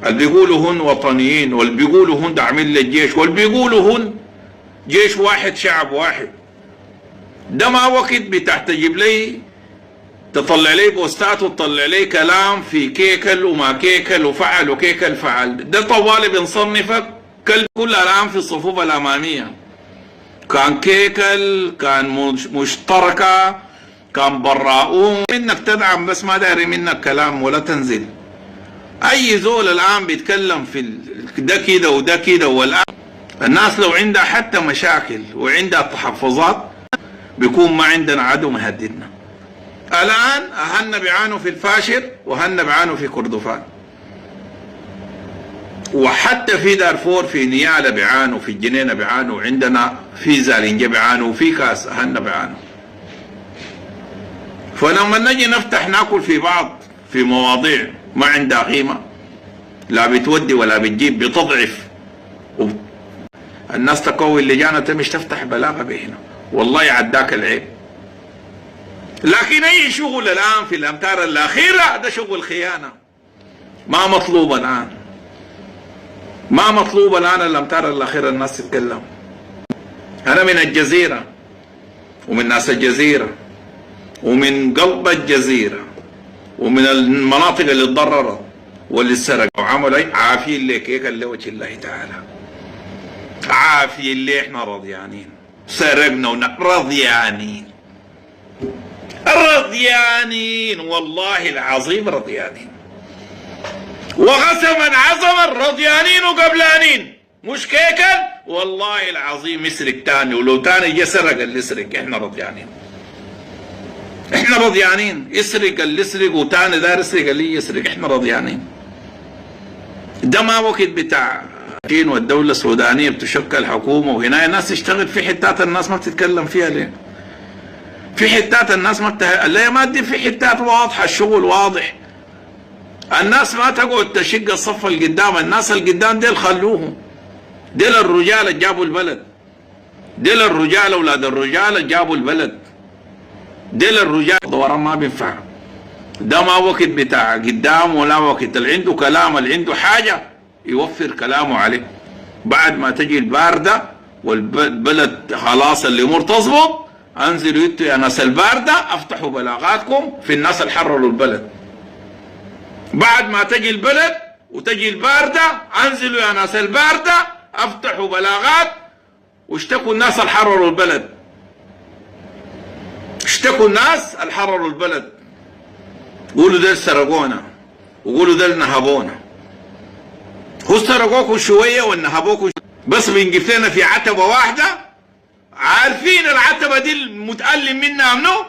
اللي بيقولوا هن وطنيين، واللي بيقولوا هن داعمين للجيش، واللي بيقولوا هن جيش واحد شعب واحد. ده ما وقت بتاع تجيب لي تطلع لي بوستات وتطلع لي كلام في كيكل وما كيكل وفعل وكيكل فعل. ده طوالي بنصنفك كل الان في الصفوف الاماميه، كان كيكل، كان مشتركه، كان براؤون منك تدعم، بس ما داري منك كلام ولا تنزل. اي زول الان بيتكلم في ده كده وده كده، والان الناس لو عندها حتى مشاكل وعندها تحفظات بيكون ما عندنا عدو مهددنا. الان اهلنا بيعانوا في الفاشر واهلنا بيعانوا في كردفان، وحتى في دارفور في نيالا بيعانوا، في الجنينه بيعانوا، وعندنا في زالنجه بيعانوا، وفي كاس اهلنا بيعانوا. فلما نجي نفتح ناكل في بعض في مواضيع ما عندها قيمه، لا بتودي ولا بتجيب، بتضعف. الناس تقوي اللجانه مش تفتح بلاغه بهنا، والله عداك العيب. لكن اي شغل الان في الامتار الاخيره ده شغل خيانه، ما مطلوب الان، ما مطلوب الان الامتار الاخيره الناس تتكلم. انا من الجزيره ومن ناس الجزيره ومن قلب الجزيره ومن المناطق اللي اتضررت واللي سرقوا وعملوا عافيين لك هيك لوجه الله تعالى، عافيين اللي احنا رضيانين، سرقنا رضيانين، رضيانين والله العظيم رضيانين، وقسما عظما رضيانين وقبلانين، مش كيكل والله العظيم يسرق تاني، ولو تاني جه سرق اللي يسرق احنا رضيانين، احنا رضيانين. يسرق اللي يسرق وتاني دار يسرق اللي يسرق، احنا رضيانين. ده ما وقت بتاع والدولة السودانية بتشكل حكومة وهنا الناس تشتغل في حتات الناس ما بتتكلم فيها ليه؟ في حتات الناس ليه ما تدي في حتات واضحة، الشغل واضح. الناس ما تقعد تشق الصف القدام، الناس القدام ديل خلوهم، ديل الرجال اللي جابوا البلد، ديل الرجال اولاد الرجال اللي جابوا البلد، ديل الرجال. دوران ما بينفع، ده ما وقت بتاع قدام ولا وقت. اللي عنده كلام اللي عنده حاجة يوفر كلامه عليه. بعد ما تجي الباردة والبلد خلاص اللي امور تظبط، انزلوا انتوا يا ناس الباردة افتحوا بلاغاتكم في الناس اللي حرروا البلد. بعد ما تجي البلد وتجي الباردة انزلوا يا ناس الباردة افتحوا بلاغات واشتكوا الناس اللي حرروا البلد، اشتكوا الناس اللي حرروا البلد، قولوا دول سرقونا وقولوا دول نهبونا. هو سرقوكوا شوية ونهبوكوا بس بنجيب لنا في عتبة واحدة، عارفين العتبة دي المتألم منها منو؟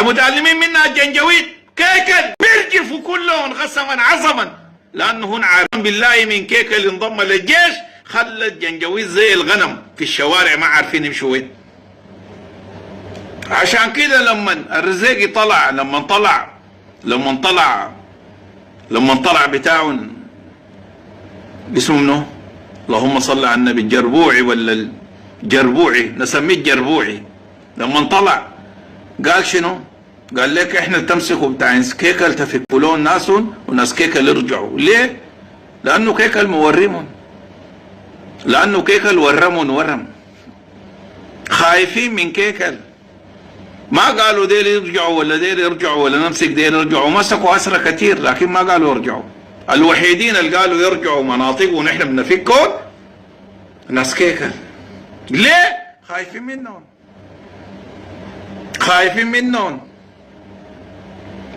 المتألمين منها الجنجويد كيكل بيرجفوا كلهم قسما عظما، لأنه هن عارفين بالله من كيكل انضم للجيش خلى الجنجويد زي الغنم في الشوارع ما عارفين يمشوا وين. عشان كده لما الرزيقي طلع، لما طلع بتاعهم اسمه منو؟ اللهم صل على النبي، الجربوعي ولا الجربوعي، نسميه الجربوعي. لما طلع قال شنو؟ قال لك احنا تمسكوا بتاع كيكل تفكوا لهم ناس وناس كيكل يرجعوا. ليه؟ لانه كيكل مورمهم، لانه كيكل ورم خايفين من كيكل. ما قالوا ديل يرجعوا ولا ديل يرجعوا ولا نمسك ديل يرجعوا، مسكوا أسرى كثير لكن ما قالوا يرجعوا. الوحيدين اللي قالوا يرجعوا مناطق ونحن بنفكهم ناس كيكل. ليه؟ خايفين منهم،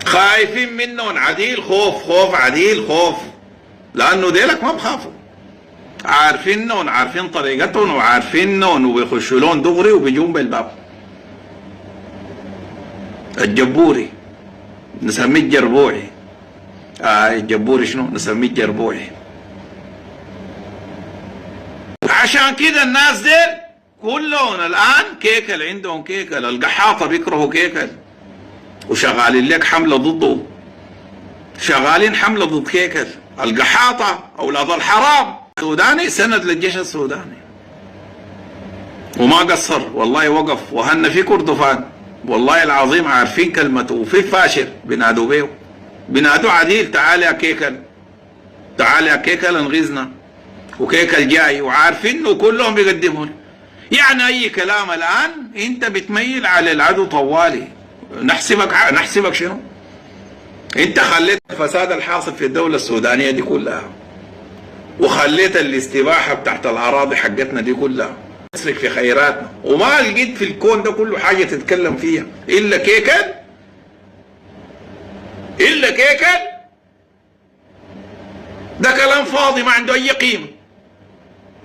خايفين منهم عديل خوف عديل خوف، لأنه ديلك ما بخافوا، عارفينهم، عارفين طريقتهم وعارفينهم وبيخشوا لهم دغري وبيجون بالباب. الجبوري نسميه الجربوعي، الجبوري شنو؟ نسميه الجربوعي. عشان كده الناس ديل كلهم الان كيكل عندهم كيكل، القحاطه بيكرهوا كيكل وشغالين لك حمله ضده، شغالين حمله ضد كيكل. القحاطه اولاد الحرام السوداني سند للجيش السوداني وما قصر والله، وقف. وهن في كردفان والله العظيم عارفين كلمته، وفي فاشر بنادوا بيه، بنادوا عديل تعال يا كيكل تعال يا كيكل انغزنا، وكيكل جاي وعارفين انه كلهم بيقدموا له. يعني اي كلام الان انت بتميل على العدو طوالي. نحسبك شنو؟ انت خليت الفساد الحاصل في الدولة السودانية دي كلها، وخليت الاستباحة بتاعت الاراضي حقتنا دي كلها، تسرق في خيراتنا، وما لقيت في الكون ده كله حاجة تتكلم فيها الا كيكل. ده كلام فاضي ما عنده اي قيمة.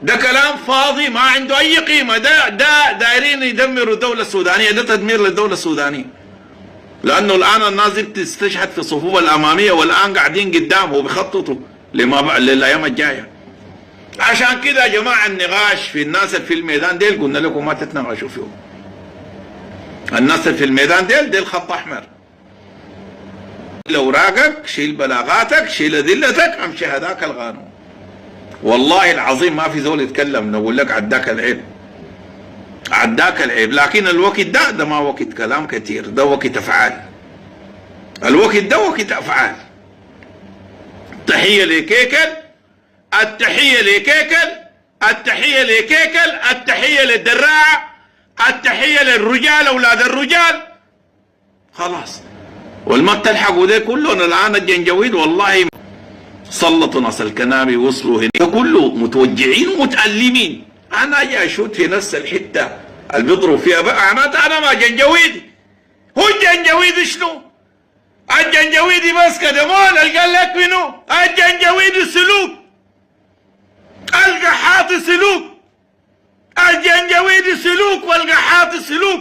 ده كلام فاضي ما عنده اي قيمة. ده دايرين يدمروا الدولة السودانية. ده تدمير للدولة السودانية، لانه الان الناس دي بتستشهد في الصفوف الامامية، والان قاعدين قدامه وبيخططوا للايام الجاية. عشان كده يا جماعة النقاش في الناس اللي في الميدان ديل قلنا لكم ما تتناقشوا فيهم. الناس اللي في الميدان ديل خط احمر. شيل اوراقك، شيل بلاغاتك، شيل ادلتك، امشي هذاك القانون. والله العظيم ما في زول يتكلم نقول لك عداك العيب. عداك العيب. لكن الوقت ده ما وقت كلام كتير، ده وقت افعال. الوقت ده وقت افعال. تحية لكيكل، التحية لكيكل، التحية لكيكل، التحية للدراعة، التحية للرجال اولاد الرجال. خلاص. والما تلحقوا ده كلهم الان الجنجويد والله سلطوا ناس الكنابي وصلوا هنا كله متوجعين ومتألمين. انا جاي اشوت في نفس الحته اللي بيضربوا فيها بقى. معناتها انا ما جنجويدي. هو الجنجويدي شنو؟ الجنجويدي بس كده مول قال لك منو؟ الجنجويدي سلوك. القحاطي سلوك. الجنجويدي سلوك والقحاطي سلوك.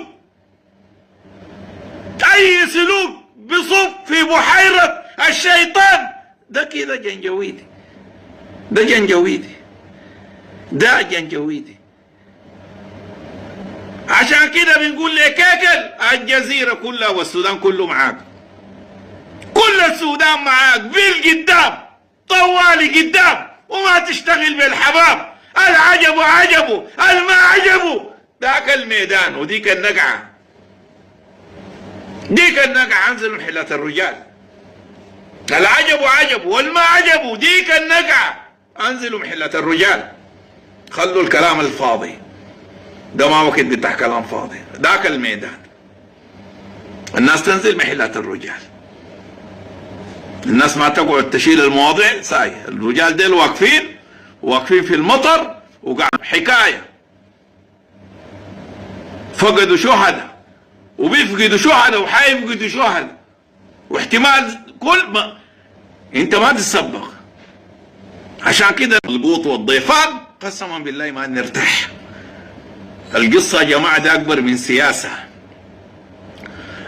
اي سلوك بصب في بحيرة الشيطان ده كده جنجويدي. ده جنجويدي. ده جنجويدي. عشان كده بنقول لكيكل الجزيرة كلها والسودان كله معاك. كل السودان معاك بالقدام طوالي قدام، وما تشتغل بالحباب. العجب عجبه الما عجبه ذاك الميدان وديك النقعة. ديك النقعة انزلوا محلات الرجال. العجب عجب والما عجبوا ديك النقعة انزلوا محلات الرجال. خلوا الكلام الفاضي ده ما وقت بتاع كلام فاضي. ذاك الميدان الناس تنزل محلات الرجال. الناس ما تقعد تشيل المواضيع ساي. الرجال ديل واقفين في المطر وقاعد حكاية. فقدوا شهداء وبيفقدوا شهداء وحيفقدوا شهداء، واحتمال كل ما انت ما تتسبق. عشان كده القوط والضيفان قسما بالله ما نرتاح. القصة يا جماعة ده اكبر من سياسة.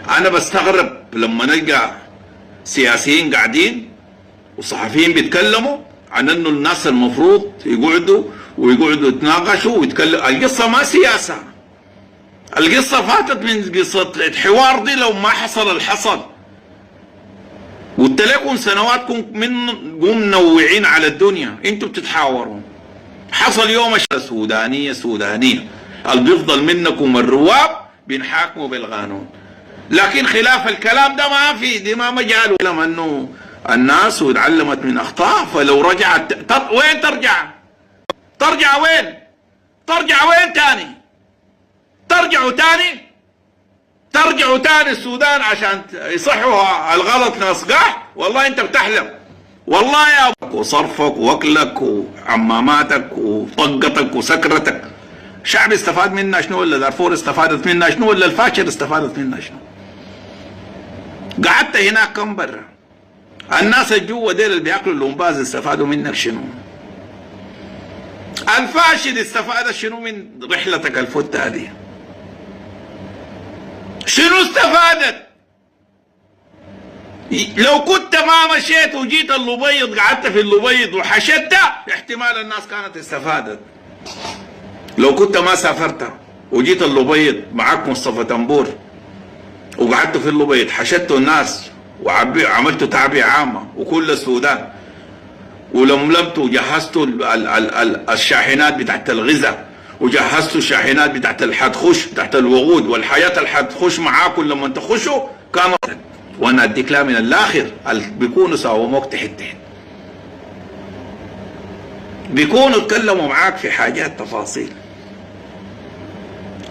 انا بستغرب لما نلقى سياسيين قاعدين وصحفيين بيتكلموا عن انه الناس المفروض يقعدوا يتناقشوا ويتكلموا. القصة ما سياسة. القصة فاتت من قصة الحوار دي. لو ما حصل الحصل قلت لكم سنواتكم قوم منوعين على الدنيا. انتوا بتتحاوروا. حصل يوم سودانية اللي بيفضل منكم الرواب بينحاكموا بالقانون. لكن خلاف الكلام ده ما في. دي ما مجاله. لما انه الناس وتعلمت من اخطاء، فلو رجعت وين ترجع وين؟ ترجع وين تاني؟ ترجعوا تاني السودان عشان يصحوا الغلط ناس قاح؟ والله انت بتحلم. والله يا ابوك وصرفك واكلك وعماماتك وطقتك وسكرتك. الشعب استفاد منها شنو؟ ولا دارفور استفادت منها شنو؟ ولا الفاشر استفادت منها شنو؟ قعدت هناك كم برا. الناس الجوا ديل اللي بياكلوا اللومباز استفادوا منك شنو؟ الفاشل استفاد شنو من رحلتك الفتة دي؟ شنو استفادت؟ لو كنت ما مشيت وجيت اللبيض قعدت في اللبيض وحشدت احتمال الناس كانت استفادت. لو كنت ما سافرت وجيت اللبيض معك مصطفى تنبور وقعدت في اللبيض حشدتوا الناس وعملتوا تعبئة عامة وكل السودان، ولملمتوا وجهزتوا الشاحنات بتاعت الغذاء وجهزتوا الشاحنات بتاعت الحتخش بتاعت الوقود والحياة الحتخش معاكم لما تخشوا كانوا. وانا اديك لا من الاخر بيكونوا سوا موك تحت بيكونوا اتكلموا معاك في حاجات تفاصيل.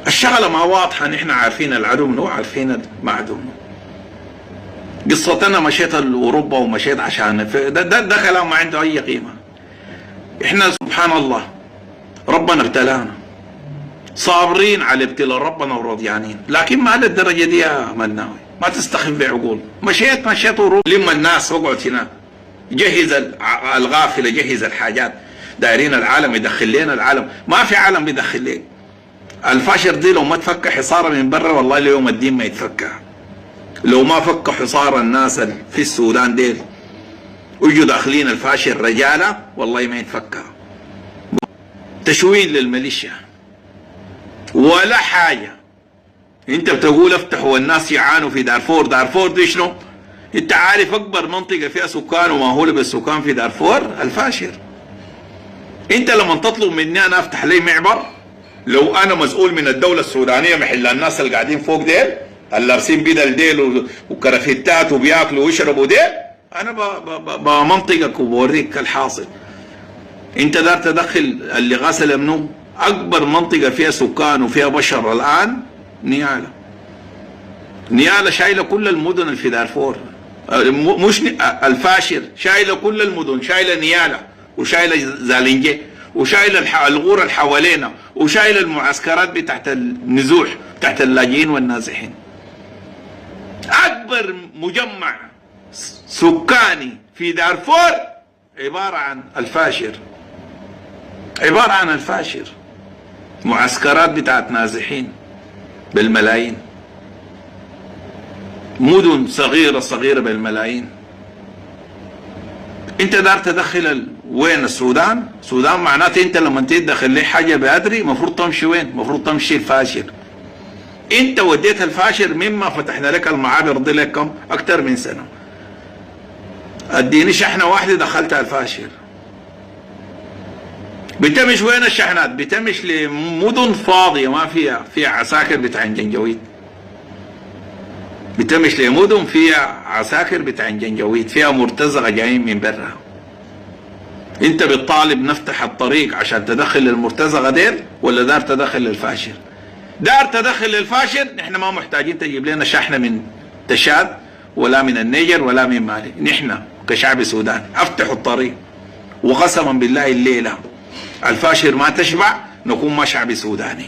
الشغلة ما واضحة، نحن عارفين العدو منو، عارفين المعدوم. قصة أنا مشيت لأوروبا ومشيت عشان ده كلام ما عنده أي قيمة. إحنا سبحان الله ربنا ابتلانا، صابرين على ابتلاء ربنا ورضيانين، لكن ما للدرجة دي يا مناوي، ما تستخف بعقول. مشيت أوروبا، لما الناس وقعت هنا، جهز الغافلة، جهز الحاجات، دايرين العالم يدخل لنا العالم، ما في عالم بيدخل لنا. الفاشر دي لو ما تفك حصارة من برا والله ليوم الدين ما يتفكها. لو ما فك حصار الناس في السودان ديل ويجوا داخلين الفاشر رجالة والله ما يتفكها. تشويه للميليشيا ولا حاجة. انت بتقول افتحوا والناس يعانوا في دارفور. دارفور دي شنو؟ انت عارف اكبر منطقة فيها سكان وماهولة بالسكان في دارفور؟ الفاشر. انت لما تطلب مني انا افتح لي معبر، لو انا مسؤول من الدولة السودانية محل الناس اللي قاعدين فوق ديل اللي لابسين بدل ديل وكرافتات وبياكلوا ويشربوا ديل، انا بمنطقك وبوريك الحاصل. انت دار تدخل اللي غسل منه اكبر منطقة فيها سكان وفيها بشر الان نيالا. نيالا شايلة كل المدن اللي في دارفور، مش الفاشر شايلة كل المدن، شايلة نيالا وشايلة زالنجي وشايلة الغورة اللي حوالينا وشايلة المعسكرات بتاعت النزوح تحت اللاجئين والنازحين. أكبر مجمع سكاني في دارفور عبارة عن الفاشر، عبارة عن الفاشر، معسكرات بتاعت نازحين بالملايين، مدن صغيرة بالملايين. انت دار تدخل وين؟ السودان. السودان معناته انت لما تدخل لي حاجة بأدري مفروض تمشي وين؟ مفروض تمشي الفاشر. انت وديت الفاشر مما فتحنا لك المعابر دي لك كم؟ اكتر من سنة. اديني شحنة واحدة دخلتها الفاشر. بتمش وين الشحنات؟ بتمش لمدن فاضية ما فيها عساكر بتاع جنجويد. بتمش لمدن فيها عساكر بتاع جنجويد، فيها مرتزقة جايين من برا. انت بتطالب نفتح الطريق عشان تدخل المرتزقة ديل ولا دار تدخل للفاشر؟ دار تدخل للفاشر. نحن ما محتاجين تجيب لنا شحنة من تشاد ولا من النيجر ولا من مالي. نحن كشعب سوداني افتحوا الطريق، وقسما بالله الليلة الفاشر ما تشبع نكون ما شعب سوداني.